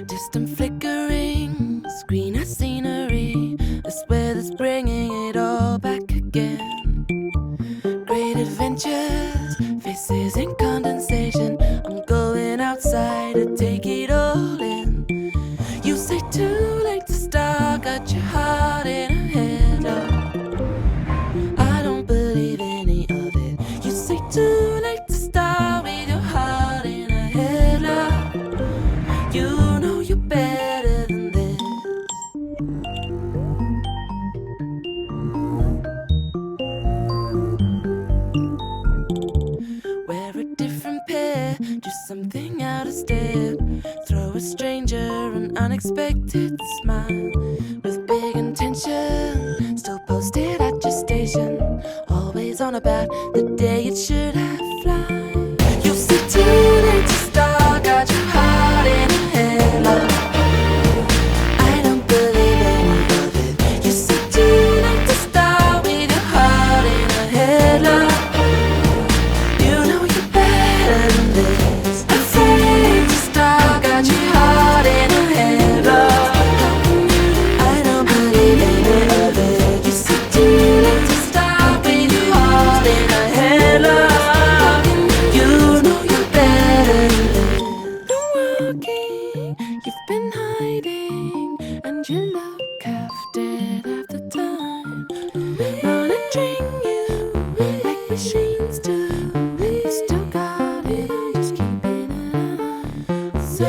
distant flickering screen of scenery. This weather's bringing it all back again. Great adventures, faces in condensation. I'm going outside to take it all in. You say too late to start, got your heart in a headlock. I don't believe any of it. You say too late to start with your heart in a headlock. You know you're better than this. Wear a different pair, do something out of step. Throw a stranger an unexpected smile. With big intention, still posted at your station. Always on about the day it should have fly. You say too late to start, got your heart in a headlock. I don't believe any of it. You say too late to start with your heart in a headlock. You know you're better than this. I say to start, got your heart in a headlock. I don't believe any of it. You say too late to start with your heart in a headlock. You know you're better than this. Been walking, you've been hiding, and you look half dead half the time. Monitoring you like machines do. You still got it, just keeping an eye. So